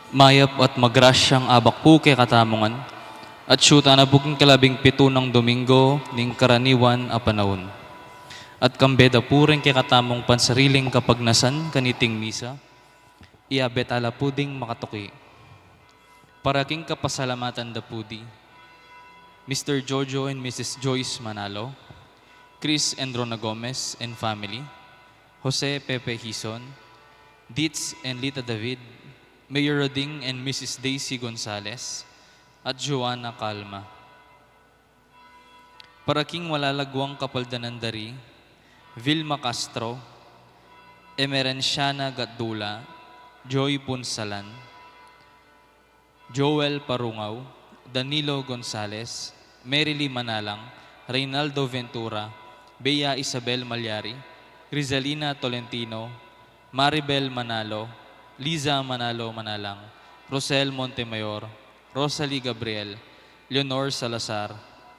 mayap at magrasyang abak po kay katamongan, at syuta na buking kalabing pito ng Domingo ning karaniwan a panahon. At kambeda puring kay katamong pansariling kapagnasan kaniting misa, iabet ala puding makatuki. Para king kapasalamatan da pudi, Mr. Jojo and Mrs. Joyce Manalo, Chris and Rona Gomez and family, Jose Pepe Hison, Ditz and Lita David, Mayor Roding and Mrs. Daisy Gonzales, at Joanna Calma. Para king walalagwang kapaldanan dari, Vilma Castro, Emerenciana Gatdula, Joy Punsalan, Joel Parungaw, Danilo Gonzales, Merily Manalang, Reynaldo Ventura, Bea Isabel Malyari, Rizalina Tolentino, Maribel Manalo, Liza Manalo Manalang, Rosel Montemayor, Rosalie Gabriel, Leonor Salazar,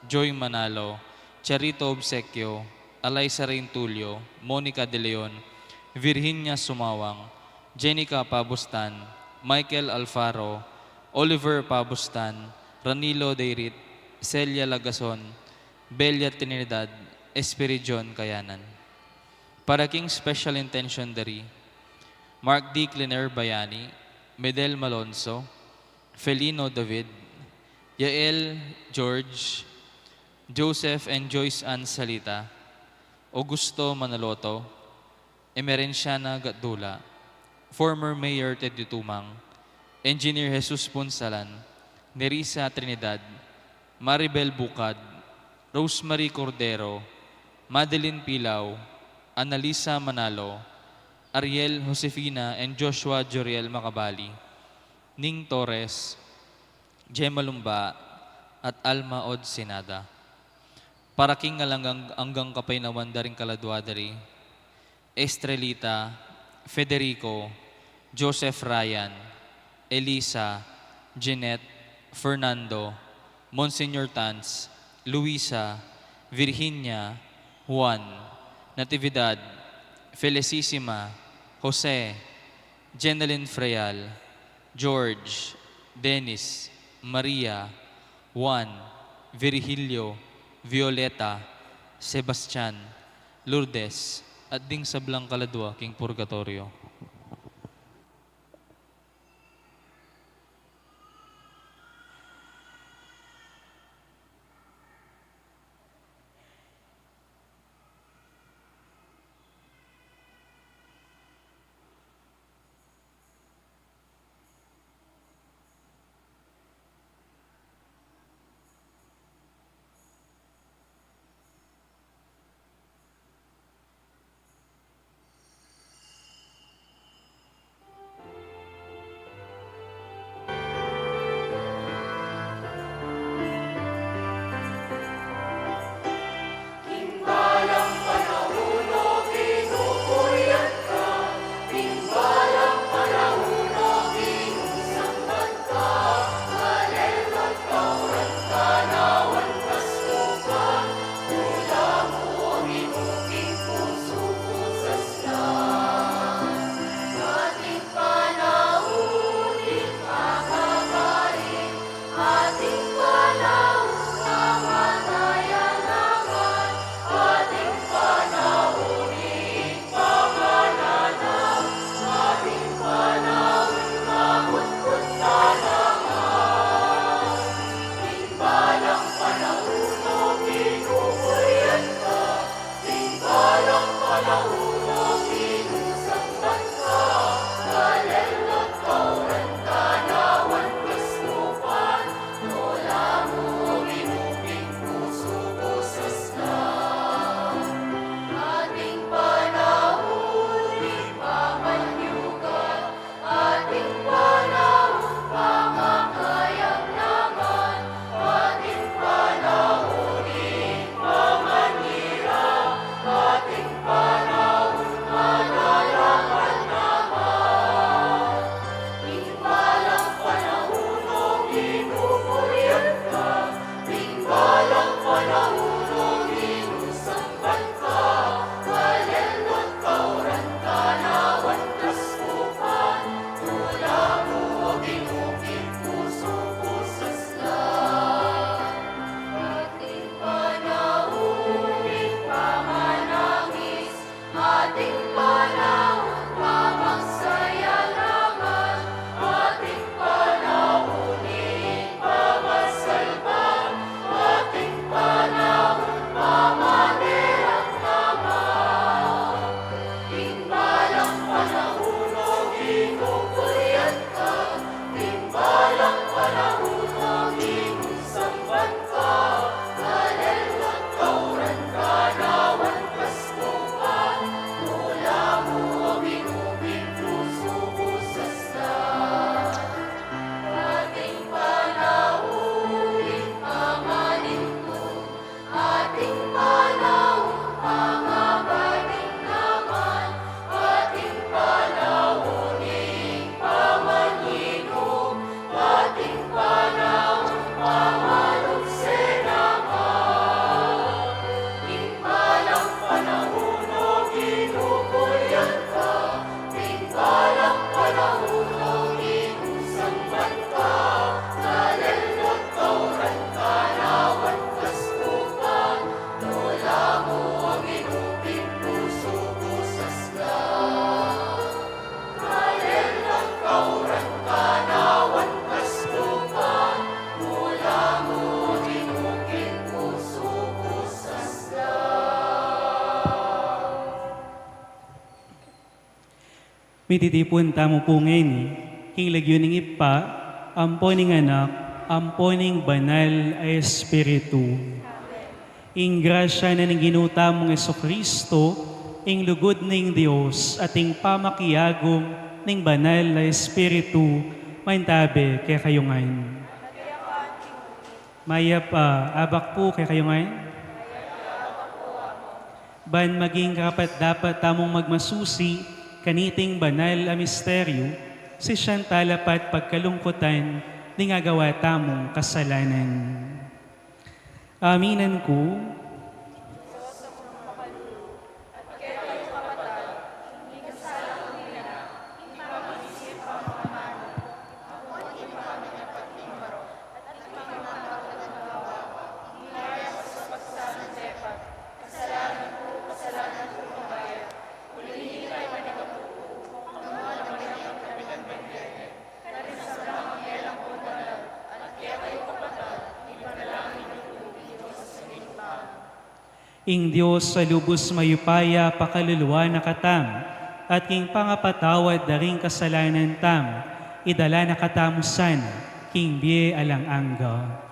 Joy Manalo, Charito Obsequio, Alaysa Reintulio, Monica De Leon, Virginia Sumawang, Jenica Pabustan, Michael Alfaro, Oliver Pabustan, Ranilo Deirit, Celia Lagason, Belia Trinidad, Espiridion Kayanan. Para king special intention dari, Mark D. Cliner Bayani, Medel Malonzo, Felino David, Yael George, Joseph and Joyce Ann Salita, Augusto Manaloto, Emerenciana Gatdula, former Mayor Ted Tumang, Engineer Jesus Punsalan, Nerissa Trinidad, Maribel Bukad, Rosemary Cordero, Madeline Pilaw, Annalisa Manalo, Ariel Josefina and Joshua Joriel Macabali, Ning Torres, Gemma Lumba, at Alma Od Sinada. Para king anggang kapay na wandaring kaladwadari, Estrelita, Federico, Joseph Ryan, Elisa, Jeanette, Fernando, Monsignor Tans, Luisa, Virginia, Juan, Natividad, Felicissima, Jose, Jeneline Freal, George, Dennis, Maria, Juan, Virgilio, Violeta, Sebastian, Lourdes, at ding sablang kaladwa king purgatorio. Mititipon tamo po ngayon, king lagyoning ipa, amponing anak, amponing banal ay Espiritu. Ing grasya na ng ginutamong Kristo, ing lugod ng Diyos at ing pamakiyagom ng banal na Espiritu, maintabi kay kayo ngayon. Maya pa, abak po kay kayo ngayon. Ban maging kapat dapat tamong magmasusi, kaniting banal a misteryo, si siyang talapat pagkalungkutan, ni nga gawa tamong kasalanan. Aminan ko, ing Diyos sa lubos mayupaya pakaluluwa na katam, at king pangapatawad daring kasalanan tam, idala na katamusan, king biye alang angga.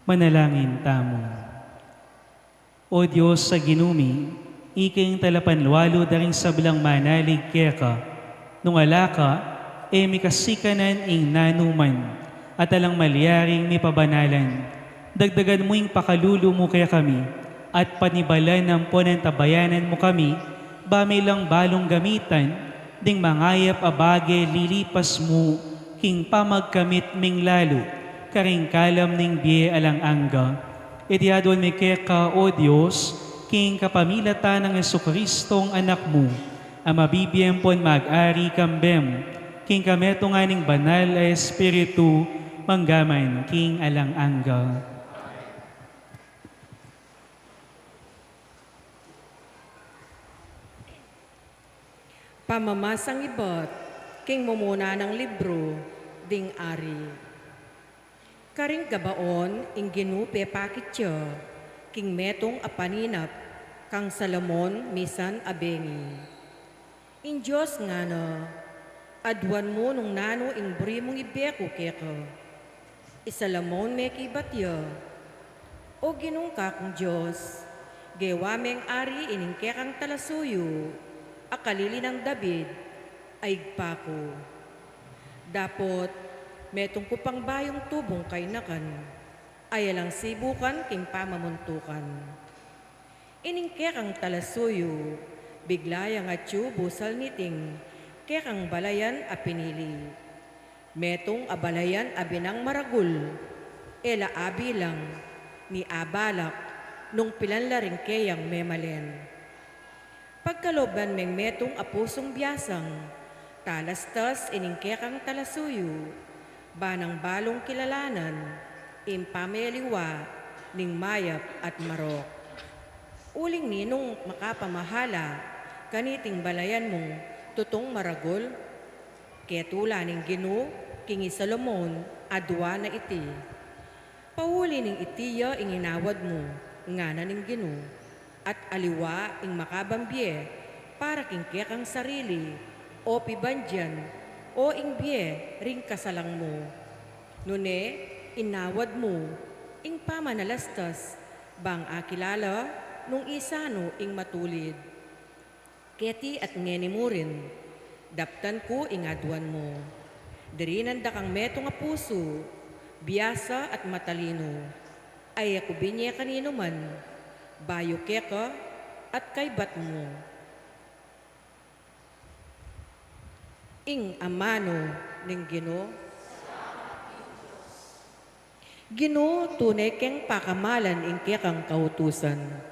Manalangin tamo. O Diyos sa ginumi, iking talapanlualo daring sablang manalig keka, nung alaka, mikasikanan ing nanuman, at alang malyaring ni pabanalan. Dagdagan mo ing pakalulu mo kaya kami, at panibalan ng ponantabayanan mo kami, bamilang balong gamitan, ding mangayap abage lilipas mo, king pamagkamit ming lalo, karing kalam ning biye alang angga. Itiadwan mi keka, O Diyos, king kapamilata ng Jesucristong anak mo, ang mabibiyempon mag-ari kambem, king kameto nga ning banal ay Espiritu, manggaman king alang angga. Pamamasang ibot, king mumuna ng libro, ding ari. Karing gabaon, ing ginupe pakityo, king metong apaninap, kang Salomon misan abengi. In Diyos nga no, adwan mo nung nano ing buri mong ibeko keko. Isalamon me kibatyo, o ginungka kong Diyos, gewameng ari ining kekang talasuyo, akalili ng David, ay pako. Dapot, metong kupang bayong tubong kay nakan, ay alang sibukan king pamamuntukan. Ining kekang talasuyo, biglayang at busal niting, kekang balayan a pinili. Metong abalayan abinang maragul, ela abilang, ni abalak, nung pilanlaring keyang memalen. Pagkaloban meng metong apusong biyasang, talastas ining kekang talasuyo, banang balong kilalanan, impameliwa, ning mayap at marok. Uling ninong makapamahala, kaniting balayan mong tutong maragol, ketula ning Gino, kingi Salomon, adwa na iti. Pauli ning itiya ing inawad mo, nga na ning Gino, at aliwa ing makabambye, para king kekang sarili, o pibandyan, o ingbiye ring kasalang mo. Nune, inawad mo, ing pamanalastas, bang akilala, nung isano ing matulid. Keti at ngeni mo rin, daptan ko ing adwan mo. Dirinan da kang meto nga puso, biyasa at matalino, ay ako binye kanino man, bayo keka at kaybat mo. Ing amano ning Gino. Gino, tunay keng pakamalan ing kekang kautusan.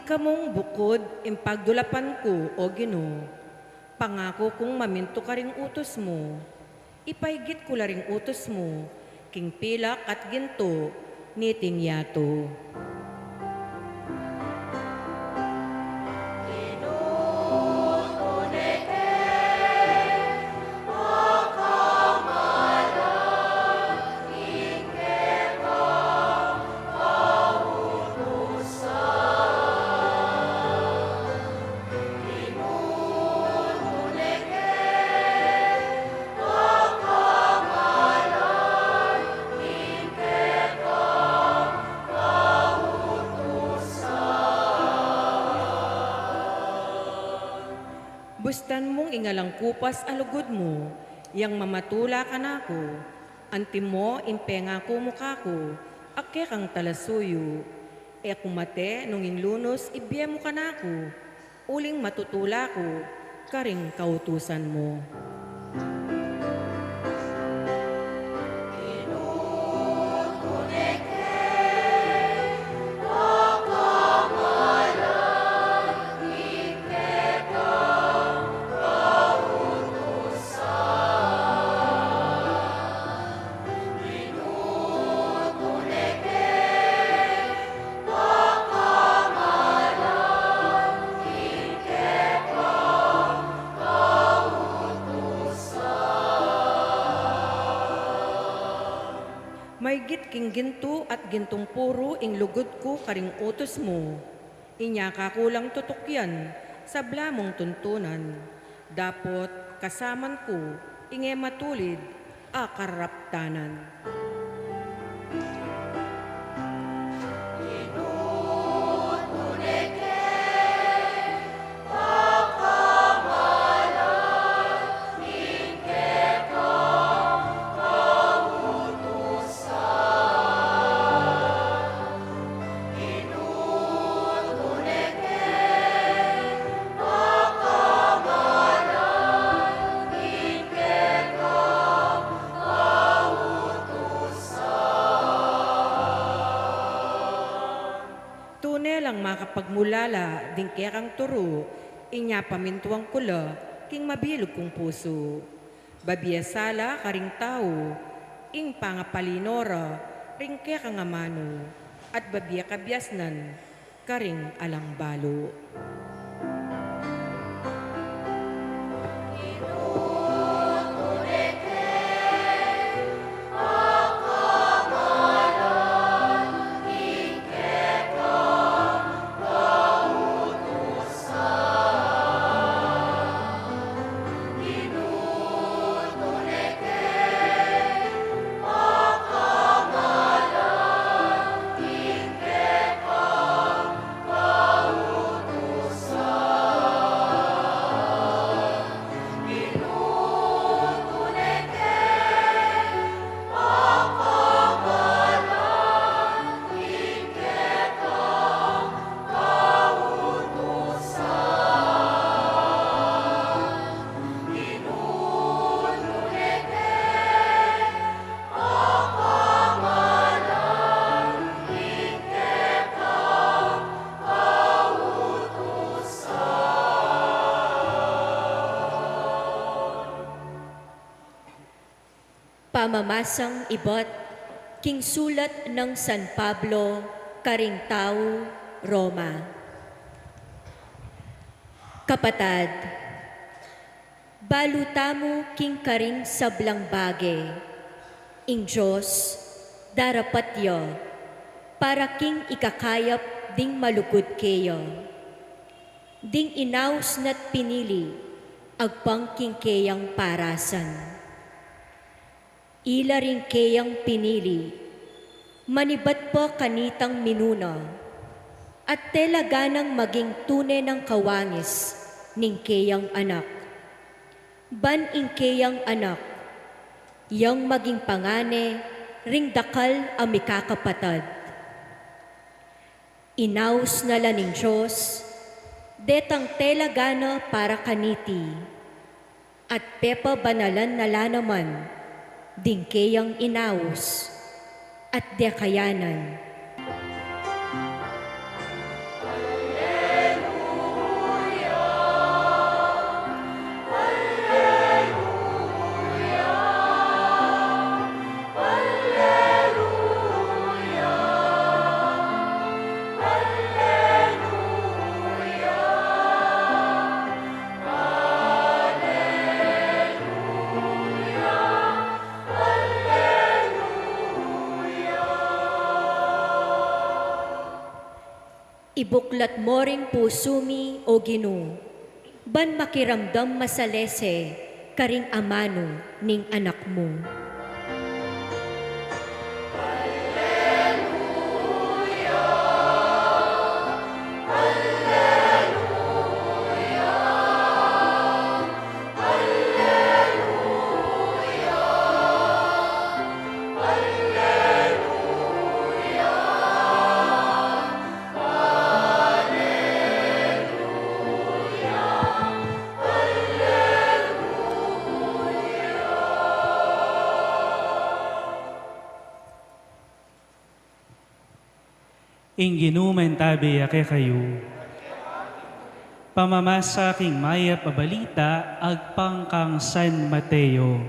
Kamong bukod, impagdulapan ko, o Gino, pangako kong maminto ka ring utos mo, ipaigit ko la ring utos mo, king pilak at ginto, niting yato. Bustan mong ingalang kupas alugod mo, yang mamatula ka na ko. Antim mo impenga ko mukha ko, ake kang talasuyo. E kumate nung inlunos ibye mo ka na ko, uling matutula ko, karing kautusan mo. Maygit king ginto at gintong puro ing lugod ko karing utos mo. Inya kakulang tutukyan sa blamong tuntunan. Dapot kasaman ko inge matulid a karaptanan. Lang makapagmulala, ding kekang turo, inya pamintuang kula, king mabilog kong puso. Babiyasala karing tao, ing pangapalinora, ring kekang amano, at babiya kabyasnan, karing alang balo. Pamamasang ibot, king sulat ng San Pablo, Carintao, Roma. Kapatad, balutamo king karing sablang bagay, ing Diyos, darapatyo, para king ikakayap ding malugod kayo. Ding inaus na't pinili, agpang king kayang parasan. Ila rin kayang pinili, manibat po kanitang minuna, at telaganang maging tunay ng kawangis ning kayang anak. Ban ing kayang anak, yang maging pangane, ring dakal amikakapatad. Inaus na la ning Diyos, detang telagana para kaniti, at pepa banalan na la naman, ding kayang inaus at dekayanan. Ibuklat mo ring pusumi o Ginoo, ban makiramdam masalese, karing amano ning anak mo. ing ginuman tabi ake kayo. Pamamasa king maya pabalita agpang kang San Mateo.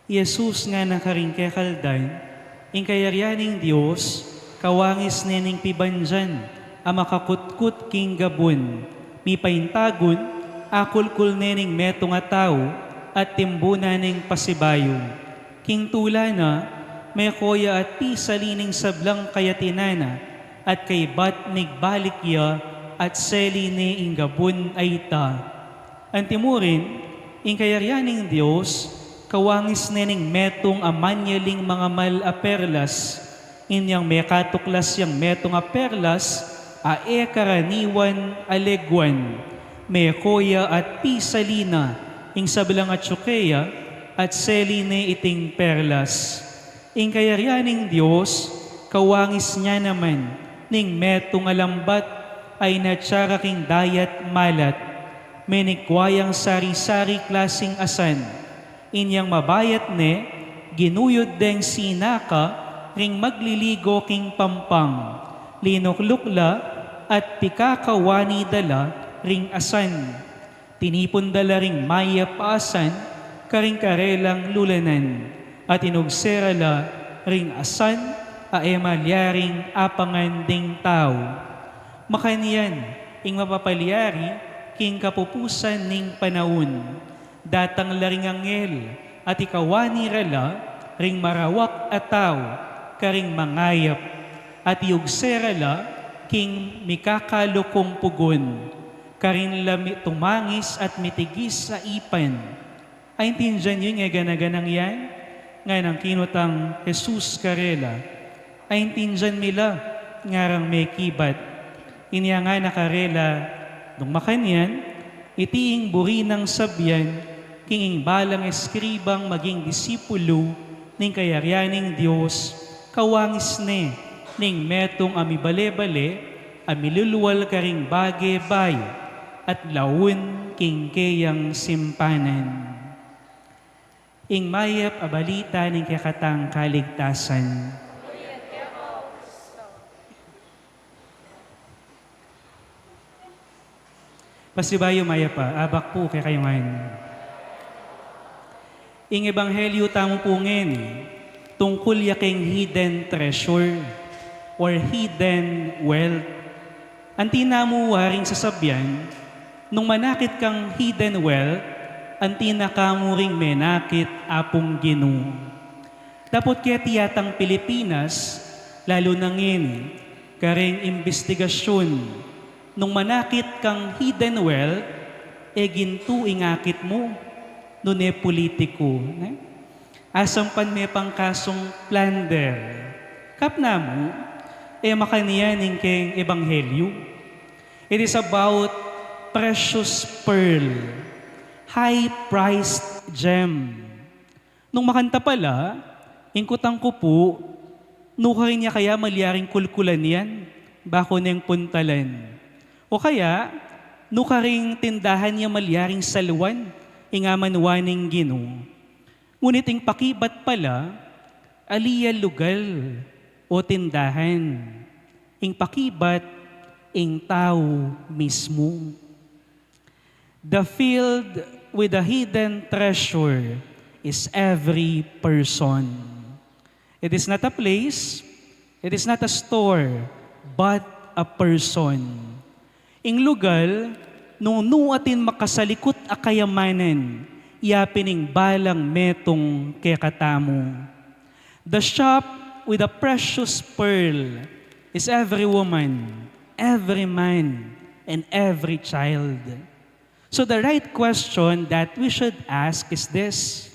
Jesus nga nakaringke kaldan, ing kayaryaning Diyos, kawangis nening pibanjan, amakakutkut king gabun, mipaintagun, akulkul nening meto nga tao, at timbuna ning pasibayong. King tula na, may koya at pisalining sablang kayatinana, at kay bat nigbalik ya, at seli ne ing gabun ay ta. Antimurin, ing kayaryaning Diyos, kawangis nening metong amanyaling mga malaperlas, inyang mekatuklas yang metong aperlas, ae karaniwan alegwan, me koya at pisalina, ing sabilang at syukeya, at seline iting perlas. Ing kayaryaning Diyos, kawangis niya naman, ning metong alambat, ay natsara king dayat malat, menikwayang sari-sari klasing asan, inyang mabayat ne, ginuyod deng sinaka, ring magliligo king pampang, linuklukla, at pikakawani dala, ring asan, tinipon dala ring maya paasan, karing karelang lulanan, at inugserala, ring asan, aemalyaring apangan ding tao. Makaniyan, ing mapapalyari, king kapupusan ning panahon, datang laring anghel, at ikawani rala, ring marawak at tao, karing mangayap, at iugserala, king mikakalukong pugon, karing tumangis at mitigis sa ipan. Ay tindihan yun nga ganaganang yan, nga nang kinutang Jesus karela. Ay tindihan mila, ngarang may kibat. Inya nga nakarela, nung makanyan, itiing buri ng sabyan, kinging balang eskribang maging disipulo, ning kayaryaning Diyos, kawangis ne, ning metong amibale-bale, amiluluwal karing bage-bay, at laun king keyang simpanan. Ing mayap abalita ning kakatang kaligtasan. Pasibayo maya pa, abak po kay kayo ngayon. Ing ebanghelyo tamo pungen, tungkol yaking hidden treasure or hidden wealth. Anti mo waring sasabyan, nung manakit kang hidden wealth, anti nakamuring menakit apong Ginoo. Dapat kaya tiyatang Pilipinas, lalo nangin, karing investigasyon, nung manakit kang hidden wealth, ginto ingakit mo, nun politiko. Asam pan may pangkasong plunder. Kapna mo, makaniyanin keng ebanghelyo. It is about precious pearl, high-priced gem. Nung makanta pala, ingkutang ko po, nukarin niya kaya malyaring kulkulan yan, bako niyang puntalan. O kaya, nukaring tindahan niya malyaring salwan, ingamanwaning Ginoo. Ngunit ing pakibat pala, aliya lugal o tindahan. Ing pakibat, ing tao mismo. The field with a hidden treasure is every person. It is not a place, it is not a store, but a person. Ing lugal, nung nuatin makasalikot a kayamanan, iapining balang metong kekatamo. The shop with a precious pearl is every woman, every man, and every child. So the right question that we should ask is this: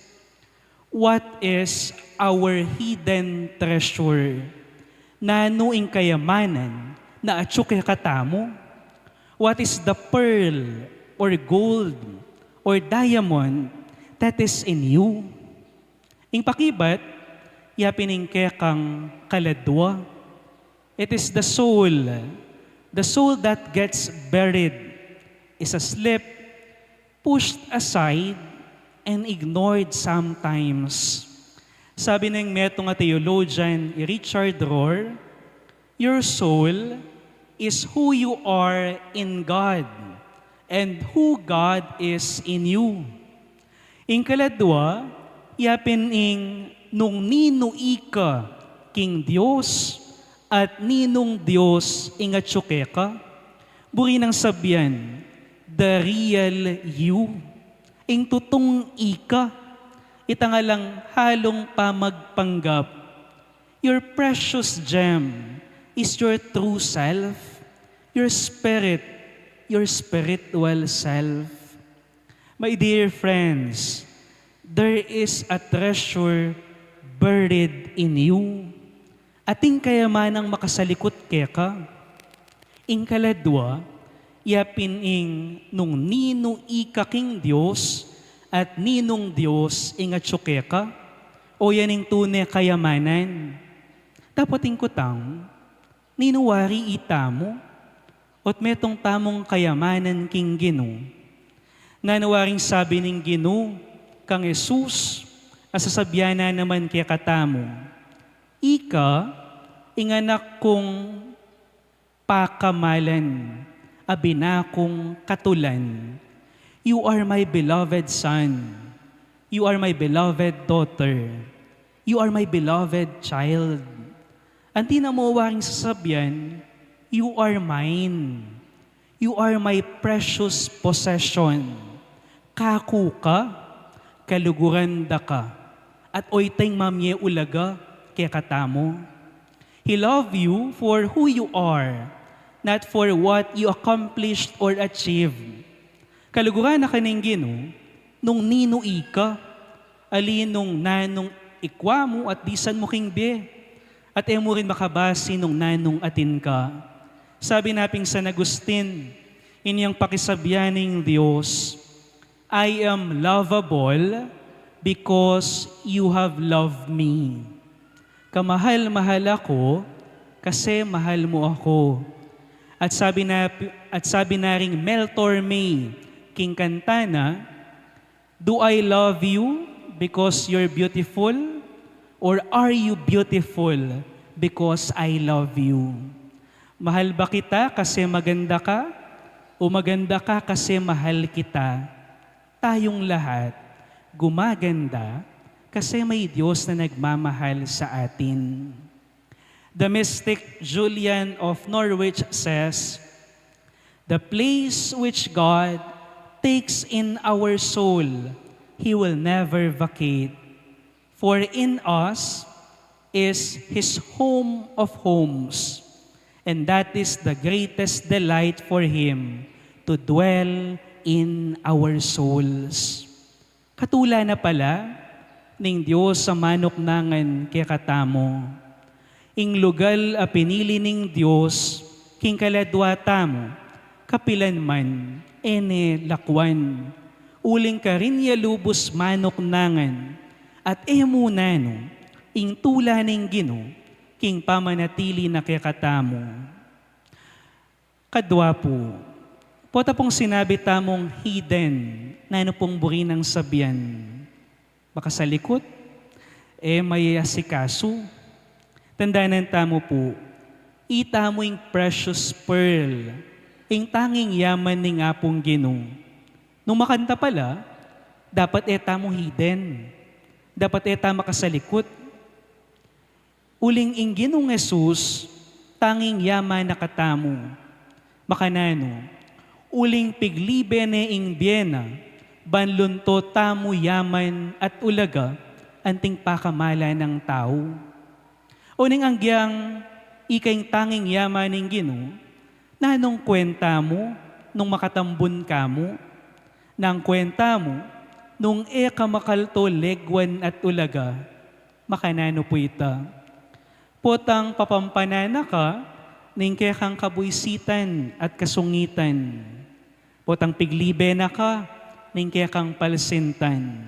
what is our hidden treasure? Nanuing kayamanan na atsuk katamo? What is the pearl or gold or diamond that is in you? Ing pakibat, yapining kekang kaladwa. It is the soul that gets buried, is asleep, pushed aside, and ignored sometimes. Sabi ng metong theologian Richard Rohr, your soul is who you are in God and who God is in you. Ing kaladwa, yapin ing nung nino ika king Dios at ninong Dios ing atsuke ka, buri ng sabyan, the real you, ing tutong ika, itangalang halong pamagpanggap. Your precious gem is your true self, your spirit, your spiritual self. My dear friends, there is a treasure buried in you. Ating kayamanang makasalikot keka, ing kaladwa, yapin ing nung nino ikaking Diyos at ninong Diyos ing atsukeka, o yaning tunay kayamanan. Dapat ing kutang, ninuwari itamo, ot metong tamong kayamanan king Gino. Nanawaring sabi ning Gino, kang Jesus, asasabyana naman kaya katamo, ika, inganak kong pakamalan, abinakong katulan. You are my beloved son. You are my beloved daughter. You are my beloved child. Anti na mo waring sasabyan, you are mine. You are my precious possession. Kaku ka, kaluguran da ka, at oyteng mamye ulaga kaya katamo. He loved you for who you are, not for what you accomplished or achieved. Kaluguran na kaning Gino, nung nino ika, alinong nanong ikwa mo at bisan mo king be, at emo rin makabasi nung nanong atin ka. Sabi naping San Agustin, inyang pakisabyaning Diyos, I am lovable because you have loved me. Kamahal-mahal ako kasi mahal mo ako. At sabi na ring Mel Torme, King Cantana, do I love you because you're beautiful? Or are you beautiful because I love you? Mahal ba kita kasi maganda ka? O maganda ka kasi mahal kita? Tayong lahat gumaganda kasi may Diyos na nagmamahal sa atin. The mystic Julian of Norwich says, the place which God takes in our soul, He will never vacate. For in us is His home of homes, and that is the greatest delight for Him to dwell in our souls. Katula na pala ning Diyos sa manok nangan kaya katamo. Ing lugal a pinili ning Diyos king kaladwa tamo, kapilan man, ene lakwan. Uling ka rin lubos manok nangan, at emunano, ing tula ning Gino, king pamanatili na kaya katamo. Kadwa po, pota pong sinabi tamong hidden, na ano pong buri ng sabyan. Baka sa likod, may asikaso. Tandaanan tamo po, itamo yung precious pearl, ing tanging yaman ning apong Gino. Nung makanta pala, dapat etamo hidden. Dapat etama ka sa likod. Uling ing Ginong Jesus, tanging yaman na katamo. Makanano, uling piglibe ne ing biena, banlunto tamo yaman at ulaga, anting pakamala ng tao. Uning anggyang ikaing tanging yaman ning Gino, nanong kwenta mo, nung makatambun ka mo, nang kwenta mo, nung makalto legwan at ulaga, makanano po ita. Potang papampanana ka, ning kekang kabuisitan at kasungitan. Potang piglibe na ka, ning kekang palsintan.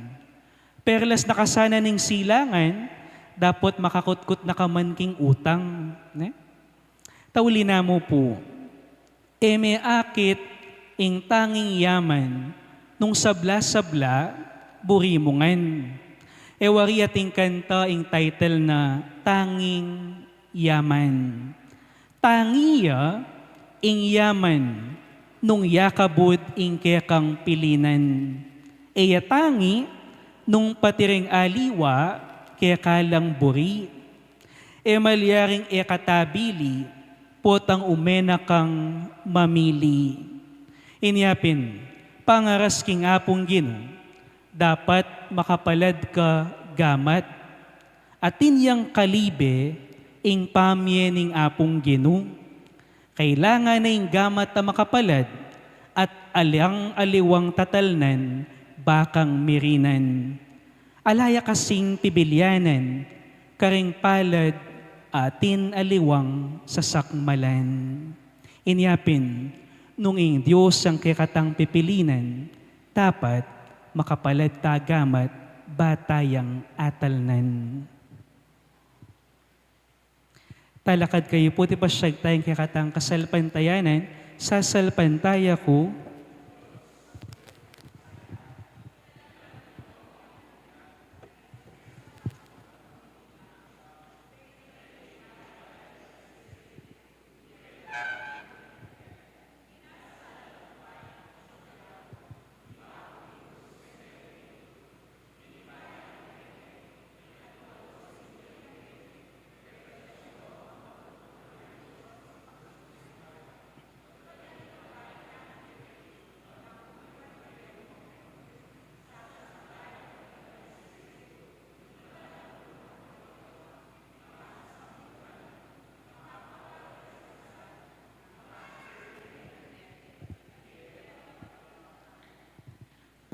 Perlas nakasana ning silangan, dapat makakutkot na kaman king utang. Ne? Tauli na mo po, may akit ing tanging yaman, nung sabla-sabla, buri mo ngan. Wari ating kanta ing title na Tanging Yaman. Tangiya ing yaman, nung yakabud ing kekang pilinan. Tangi, nung patiring aliwa, kekalang buri. Malyaring katabili, potang umena kang mamili. Inyapin, pangaras king apong Gino, dapat makapalad ka gamat, at inyang kalibe, ing pamyening apong Gino. Kailangan na ing gamat na makapalad, at aliwang tatalnan, bakang mirinan. Alaya kasing pibilyanan, karing palad, atin aliwang sasakmalan. Inyapin, nung ing Diyos ang kikatang pipilinan, dapat makapalad tagamat batayang atalnan. Talakad kayo po ti pasyag tayong kikatang kasalpantayanan, sasalpantaya ko,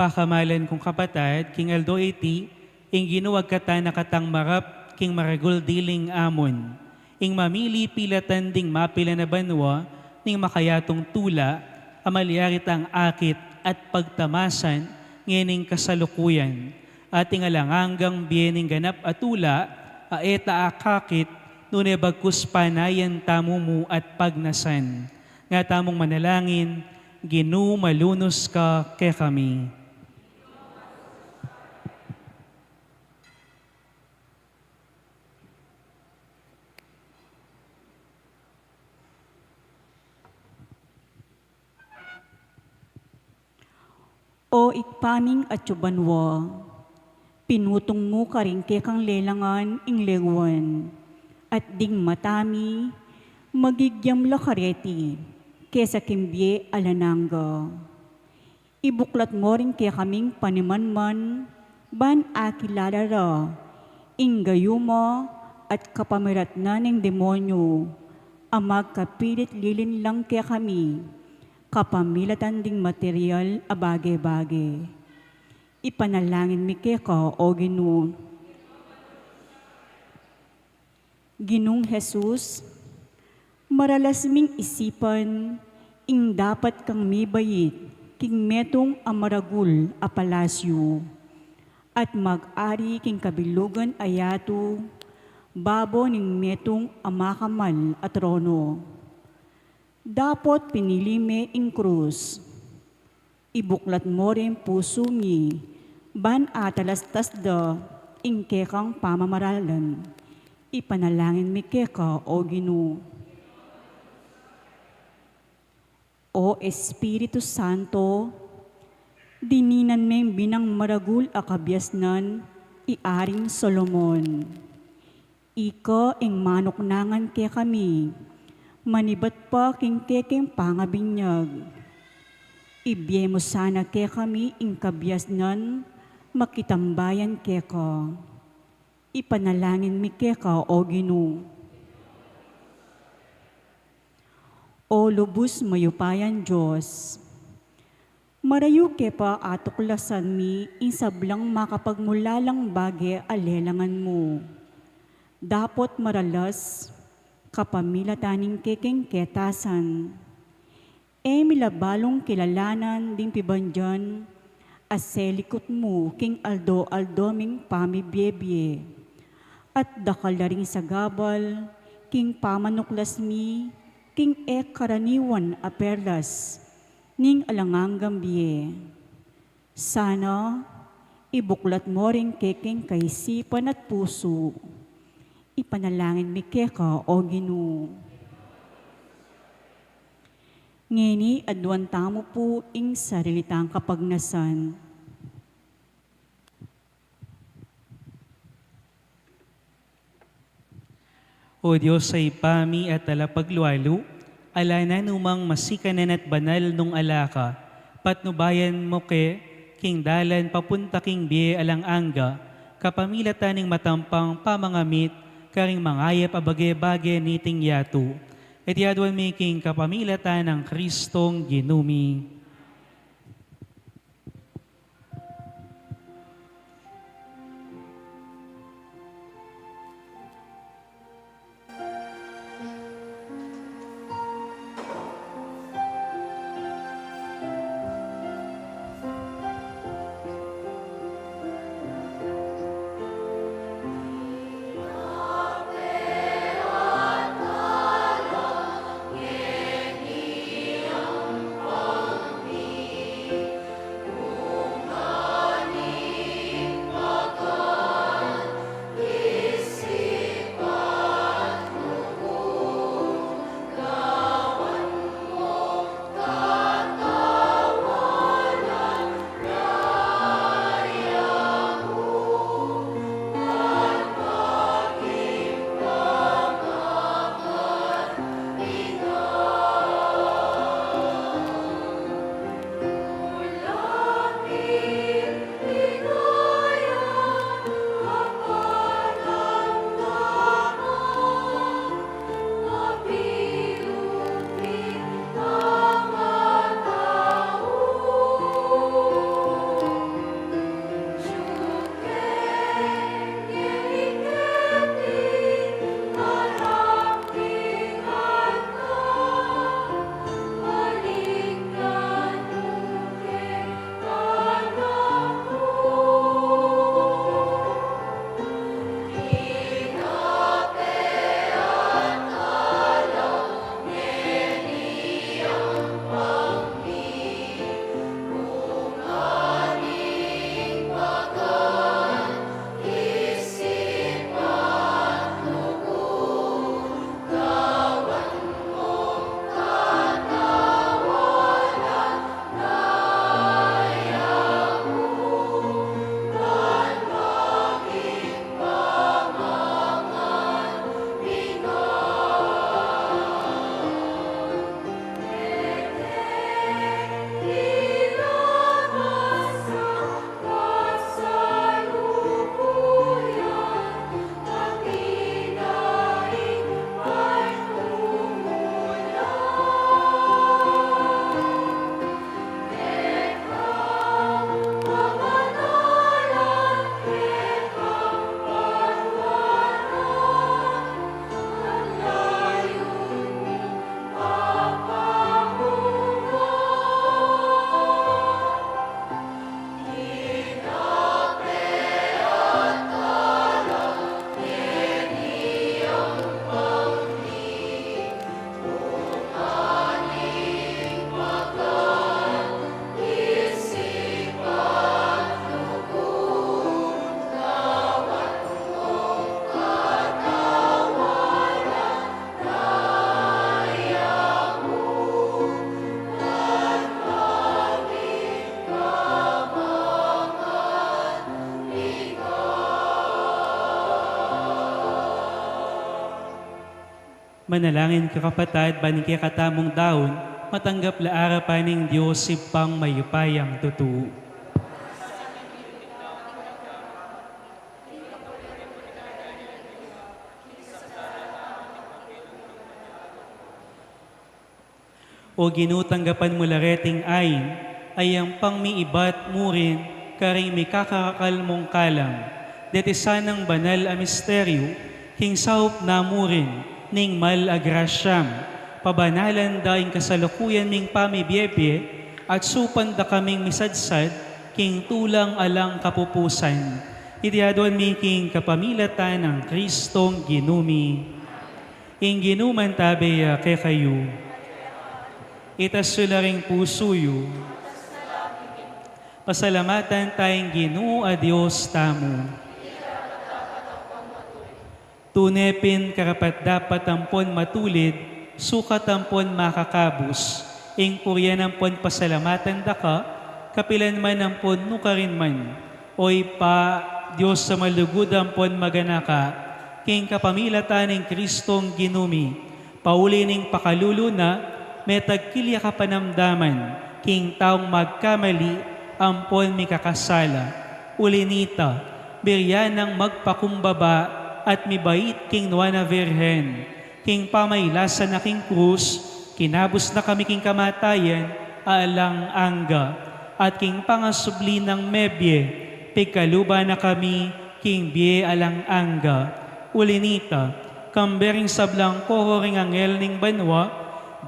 pakamalan kong kapatad, King Aldo 80, ing ginuwag kata nakatang marap, king maragul diling amon, ing mamili pilatan ding mapila na banwa, ning makayatong tula, amalyarit ang akit at pagtamasan, ngening kasalukuyan, ating alanganggang biyening ganap at tula, aeta akakit, nune bagkus panayan tamumu at pagnasan, nga tamong manalangin, Ginu malunos ka ke kami. O ikpaming at yubanwa, pinutong mo karingke kang lelangan ing lewan, at ding matami, magigyam lakareti, kesa kimbye alananga. Ibuklat mo rin kaya kaming panimanman, ban akiladara, ing gayuma at kapamirat na ng demonyo, amag kapilit lilin lang kaya kami, kapamilatan ding material a bagay-bagay. Ipanalangin mi keka o Ginoo. Ginong Jesus, maralas ming isipan, ing dapat kang mibayit, king metong amaragul a palasyo, at mag-ari king kabilugan ayato, babo ning metong amakamal at trono. Dapot pinili me ing krus. Ibuklat mo rin puso mi, ban atalastas da, ing kekang pamamaralan. Ipanalangin mi keka o Ginoo. O Espiritu Santo, dininan me binang maragul akabyasnan, iaring Solomon. Ika ing manuknangan ke kami, manibat pa king keking pangabinyag. Ibye mo sana ke kami ing kabyasnan, makitambayan ke ka. Ipanalangin mi ke ka o Ginoo. O lubos mayupayan Diyos, marayo ke pa atuklasan mi ing sablang makapagmulalang bagay alelangan mo. Dapot maralas, kapamilataning kekeng ketasan. Milabalong kilalanan ding pibandyan, aselikot mo king aldo-aldoming pamibyebye. At dakalaring sa gabal, king pamanuklas mi, king karaniwan a perlas, ning alangang gambie. Sana, ibuklat mo rin keking kaisipan at puso. Ipanalangin mi keka o Ginoo. Ngeni, adwan tamo po ing sarilitang kapagnasan. O Diyos sa ipami at alapaglualo, ala na numang masikanan at banal nung alaka, patnubayan mo king dalan papunta king biye alang angga, kapamilatan ning matampang pamangamit, karing mangayap abage-bage niting yatu, at yadwan making kapamilatan ng Kristong ginumi. Manalangin ka kapatid, baning kaya katamong daon, matanggap laara pa ng Diyos sipang mayupayang tutu. O ginutanggapan mo lareting ayin, ay ang pangmiibat mo rin, karing may kakakal kalam, deti sanang banal a misteryo, king saup na mo rin, ning mal agrasyam, pabanalan daing kasalukuyan ming pamibiyebye, at supan da kaming misadsad, king tulang alang kapupusan. Itiadwan mi king kapamilatan ng Kristong ginumi. ing ginuman tabeya kay kayo. Itasyo na ring puso yu. Pasalamatan tayong Ginoo a Dios tamo. Tunepin karapat dapat ampon matulid, sukat ampon makakabus, ing puryan ampon pasalamatan daka, kapilan man ampon nukarin man, oy pa Diyos sa malugod ampon maganaka, king kapamilatan ng Kristong ginumi, paulining pakaluluna, metagkilya ka panamdaman, king taong magkamali, ampon mikakasala, ulinita, biryanang magpakumbaba, at mibait king Nuana Virhen, king pamaylasan na king krus, kinabos na kami king kamatayan, alang angga, at king pangasubli ng mebye, pigkaluba na kami, king bie alang angga, ulinita, kambering sablang kohoring angel ning banwa,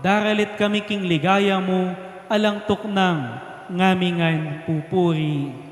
daralit kami king ligaya mo, alang tuknang, ngamingan pupuri.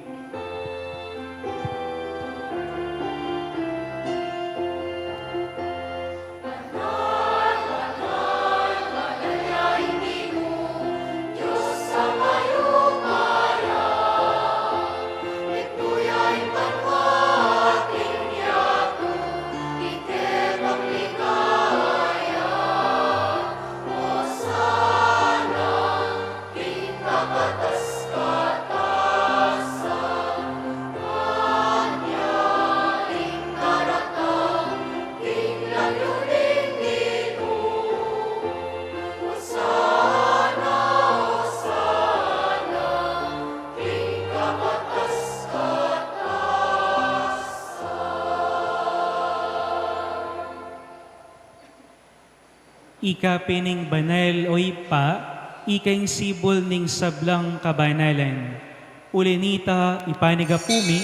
Ika pining banal o ipa, ikaing sibol ning sablang kabanalan. Ulinita ipanigapumi,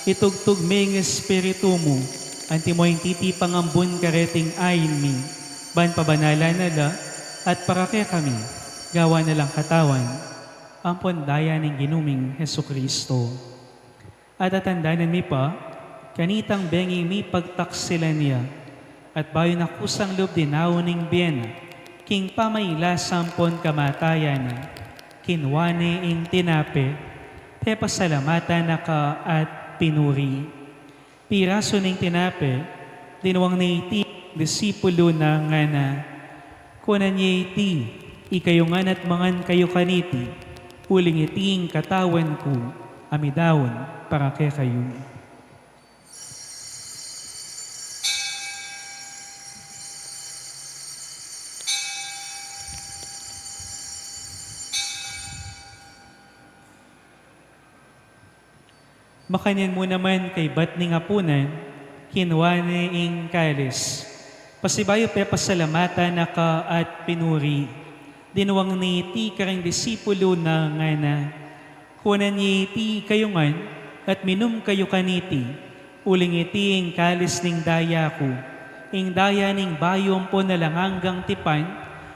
itugtog ming espiritu mo, anti mo yung titipang ambun kareting ayin mi, ban pabanalan nala, at parake kami, gawa na lang katawan, ampon daya ng ginuming Heso Kristo. At atandanan mi pa, kanitang bengi mi pagtaksilan niya, at bayo na kusang loob dinawning biyena, king pamayla sampon kamatayan, kinwane ing tinape, te pasalamatan na ka at pinuri. Piraso ning tinape, dinuwang na iti, disipulo na nga na, kunan niya iti, ikayungan at mangan kayo kaniti, uling iting katawan ko, amidawon para kay kayo. Makanyan mo naman kay Batning Apunan, kinwane ing kalis. Pasibayo pe pasalamatan na ka at pinuri. Dinuwang ni ti karang disipulo na nga na. Kunan ni ti kayungan at minum kayo kaniti. Uling iti ing kalis ning daya ko. Ing daya ning bayom po na lang hanggang tipan,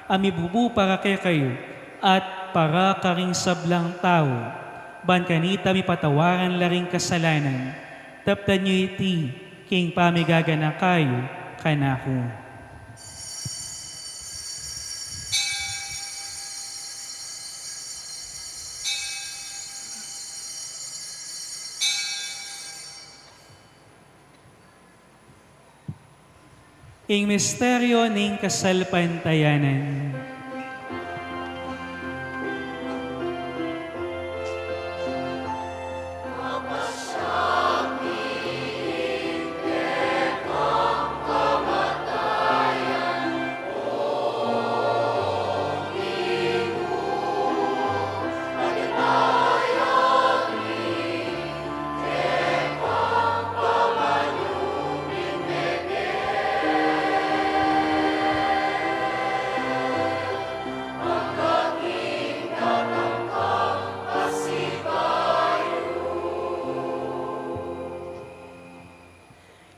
amibubu para kay kayo at para karing sablang tao. Ban kanita mi patawaran laring kasalanan, taptan nyo iti, king pamigagana kayo, kanako. Ing misteryo ning kasalpantayanan.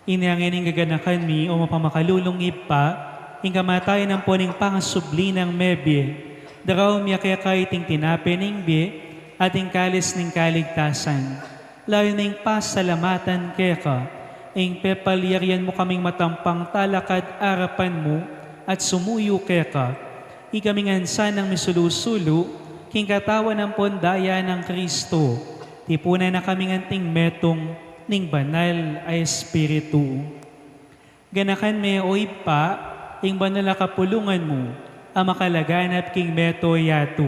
Iniangin ng gaganakan mi o mapamakalulong ipa, ing kamatayan ng puning pangasubli ng mebye, daraw miya kaya kaiting tinape ng bie, ating kalis ng kaligtasan. Layo ng pasalamatan kaya ka, ing pepalyarian mo kaming matampang talakad arapan mo, at sumuyo keka. Ikamingansa ng misulusulo, king katawan ng pondaya ng Kristo. Tipunan na kaming anting metong ning banal ay Espiritu. Ganakan me oy pa, ing banal na kapulungan mo, ang makalaganap king meto yato.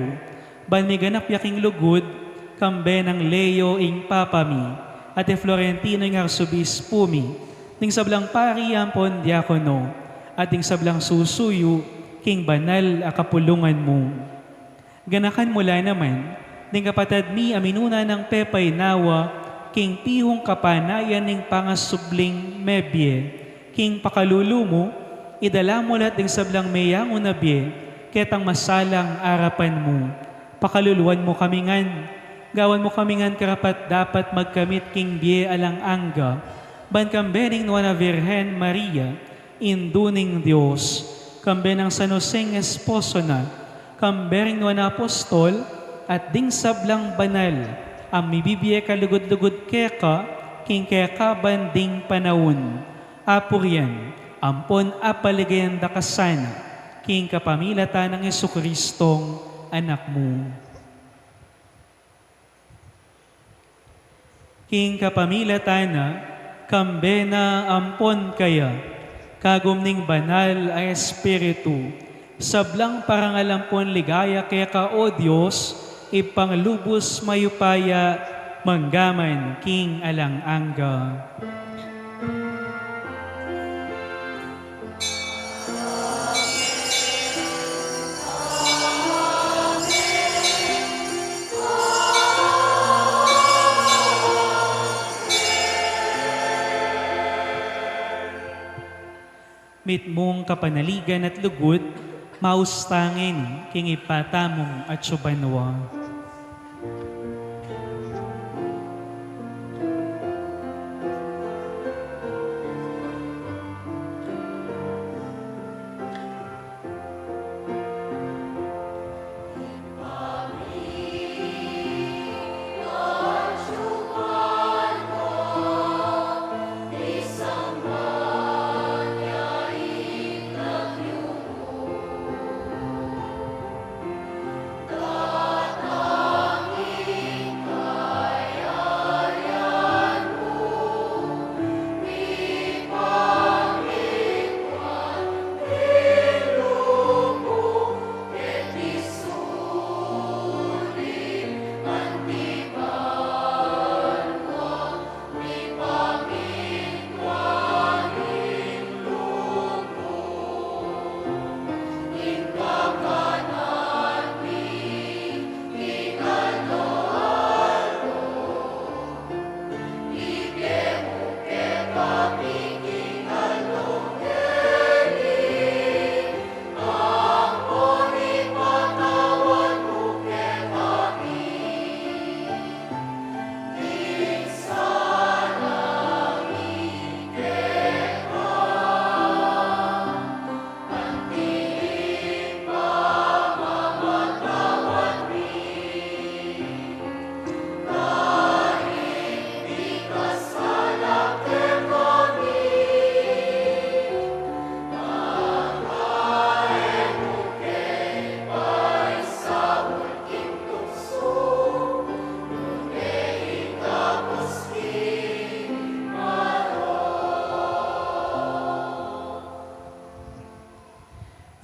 Ban mi ganap yaking lugod, kambe ng Leo ing papami, at Florentino ing arsobispo mi, ning sablang pari ampon diakono, at ing sablang susuyo, king banal a kapulungan mo. Ganakan mula naman, ning kapatad mi aminuna ng pepay nawa, king pihong kapanayan ning pangasubling mebye, king pakalulumo, idala mo lahat ning sablang meyang unabye, ketang masalang arapan mo. Pakaluluan mo kamingan, gawan mo kamingan karapat dapat magkamit king biye alang angga, ban kambening nuana Virhen Maria, induning Diyos, kambe ng San Joseng esposo na, kambering nuana apostol, at ding sablang banal, ang mibibiye kalugod-lugod keka, king keka banding panahon. Apurian, ampon apaligayan da kasana, king kapamilata ng Jesucristong anak mo. King kapamilata na, kambe na ampon kaya, kagumning banal ay Espiritu, sablang parangalampon ligaya kaya ka o Diyos, ipanglubos mayupaya, manggaman king alang angga. Mitmong kapanaligan at lugod, maustangin king ipatamong at subanwa.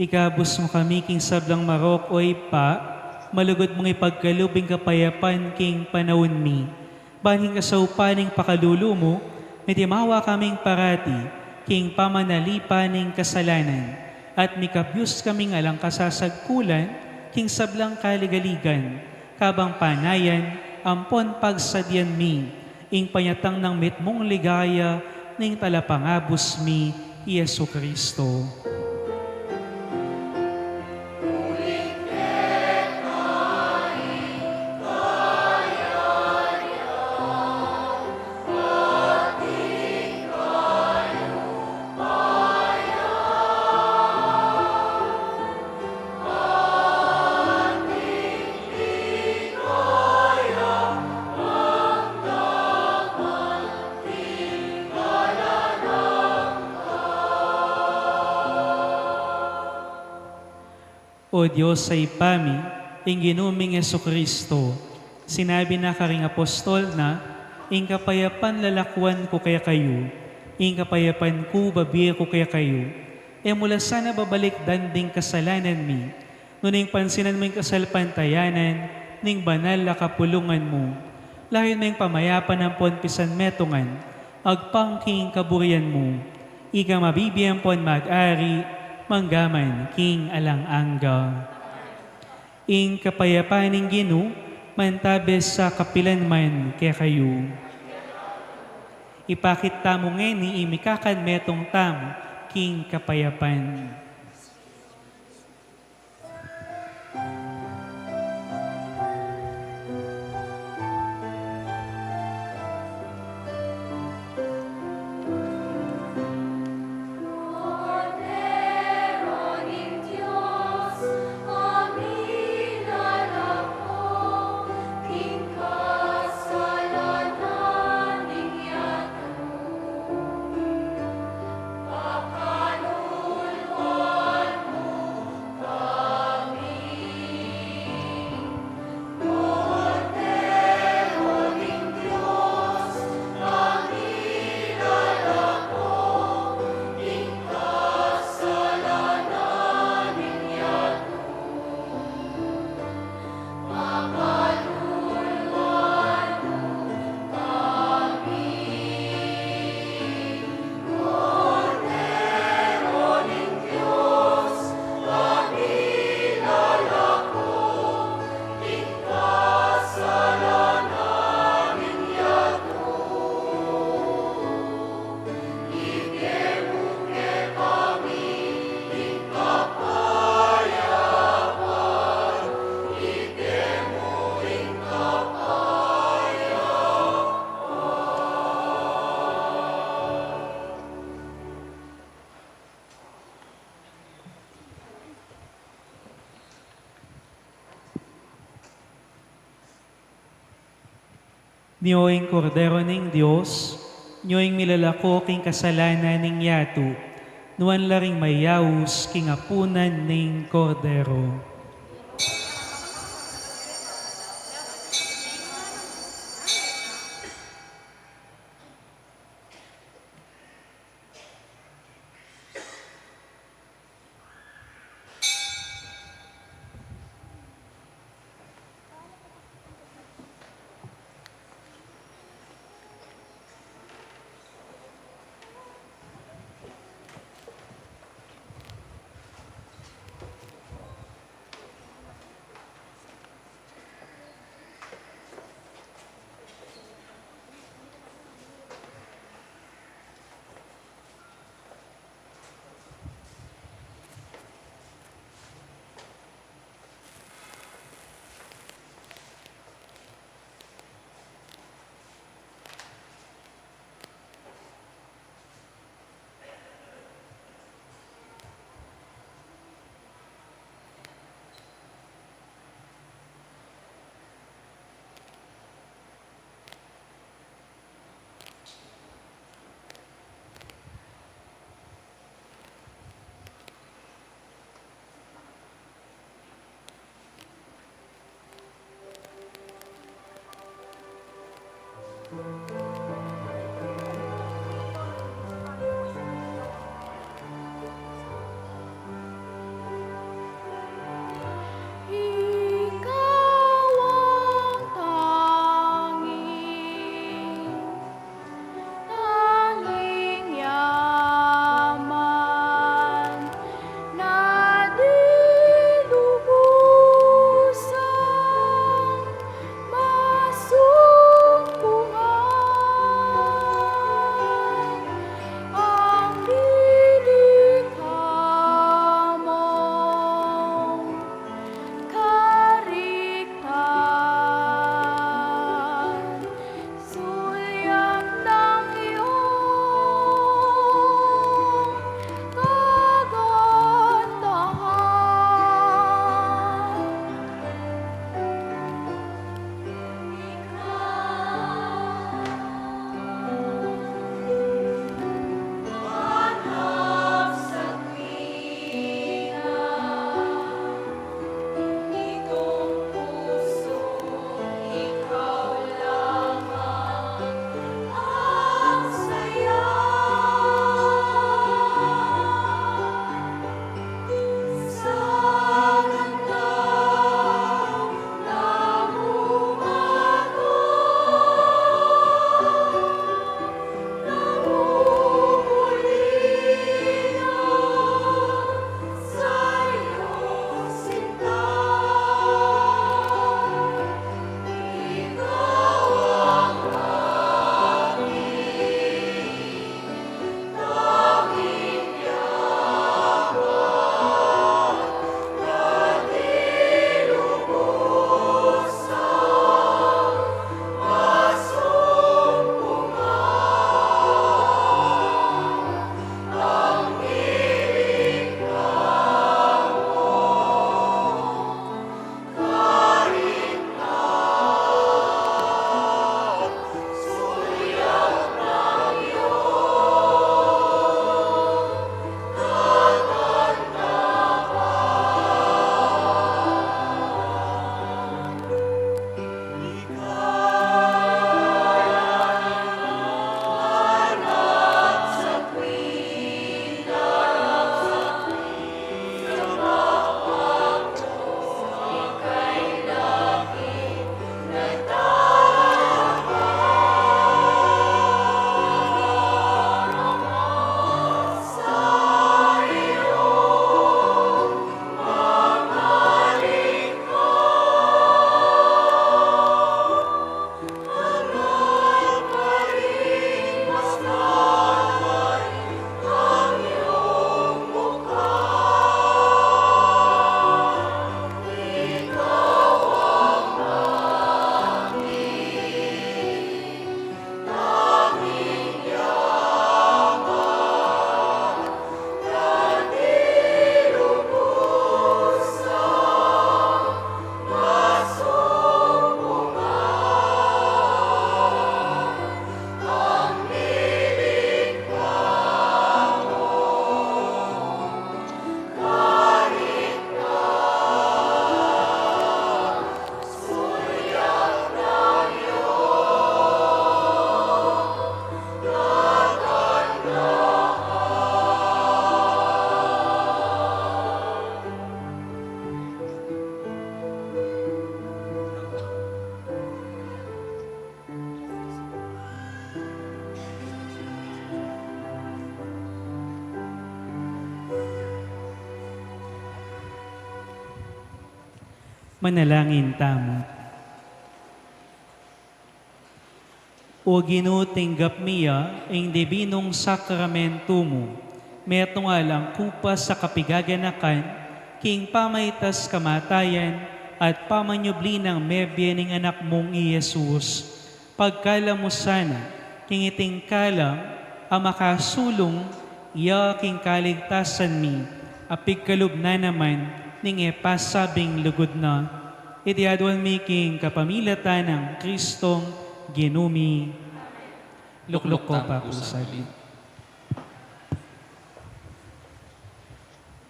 Ikabus mo kami king sablang marok oy pa, malugod mong ipagkalubing kapayapan king panahon mi. Baning kasaupaning pakalulu mo, mitimawa kaming parati, king pamanalipaning kasalanan, at mikabyus kaming alang kasasagkulan, king sablang kaligaligan, kabang panayan, ampon pagsadyan mi, ing panyatang ng mitmong ligaya, ning talapangabos mi, Yesu Kristo. O Diyos sa ipami, ing ginuming Kristo, sinabi na karing apostol na, ing kapayapan lalakwan ko kaya kayo, ing kapayapan ko babir ko kaya kayo, mula sana babalik danding kasalanan mi, nuning pansinan mo yung kasalpantayanan, ning banal na kapulungan mo, lahin mo yung pamayapan ng ponpisan metungan, agpangking kaburian mo, ika mabibiyang pon mag-ari, manggaman king alang-angga. Ing kapayapaning Ginu, mantabes sa kapilan man kaya kayo. Ipakit tamo ngeni imikakan metong tamo, king kapayapan. Niyoing kordero ning Diyos, niyoing milalako king kasalanan ning yatu, nuan laring mayawus king apunan ning kordero. Masumpungan Manalangin tamo. O Ginoo, tinggap miya ang dibinong sakramento mo. Metong alang kupa sa kapigaganakan, king pamaitas kamatayan at pamanyubli ng mebye ng anak mong Iyesus. Pagkala mo sana, king iting kalam, ang makasulong, iya king kaligtasan mi, apig kalub na naman, ning epasabing lugod na. Itiadwan mi king kapamilatan ng Kristong Ginumi. Lukluk ko pa po sa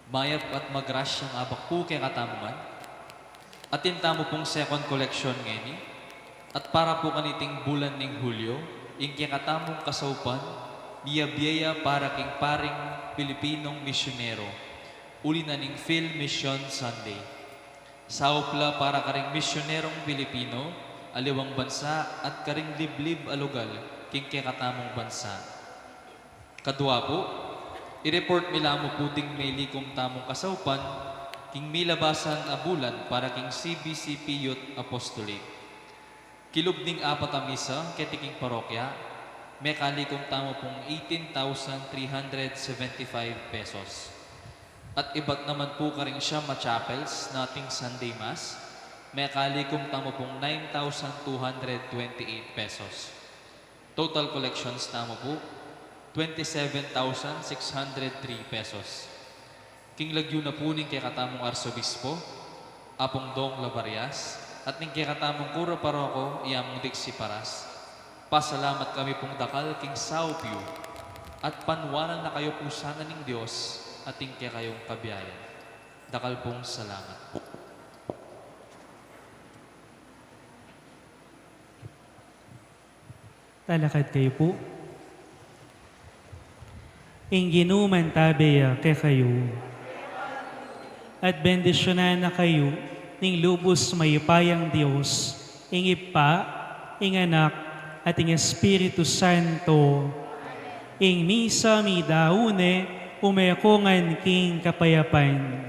Mayap at magrasyang abak po kay katamungan. Atin tamo pong second collection ngayon. At para po kaniting bulan ning Hulyo, ing kay katamong kasaupan, biya para king paring Pilipinong misyonero. Uli na ning Phil Mission Sunday. Saupla para karing misyonerong Pilipino, aliwang bansa at karing liblib alugal, king kay katamong bansa. Kadwa po, i-report mila mo puting may likom tamong kasaupan, king milabasan a bulan para king CBCP Youth Apostolate. Kilub ning apat a misa, ketiking parokya, may kalikom tamo pong 18,375 pesos. At iba't naman po karing siya ma-chapels nating Sunday Mass, may kalikom tamo pong 9,228 pesos. Total collections tamo po, 27,603 pesos. King lagyo na po ning kay katamong Arsobispo, Apong Dong Lavarias, at ning kay katamong Kuro Paroko, Iyamong Dixie Paras. Pasalamat kami pong dakal king Saupio, at panwanan na kayo po sana ning Diyos, at ting kay kayong kabiyayan. Dakal pong salamat. Talakad kayo po. Inginuman tabeya kay kayo. At bendisyonan na kayo ning lubos mayupayang Diyos, ing Ipa, ing Anak, at ing Espiritu Santo. Ing misa mi daune, umekongan king kapayapan.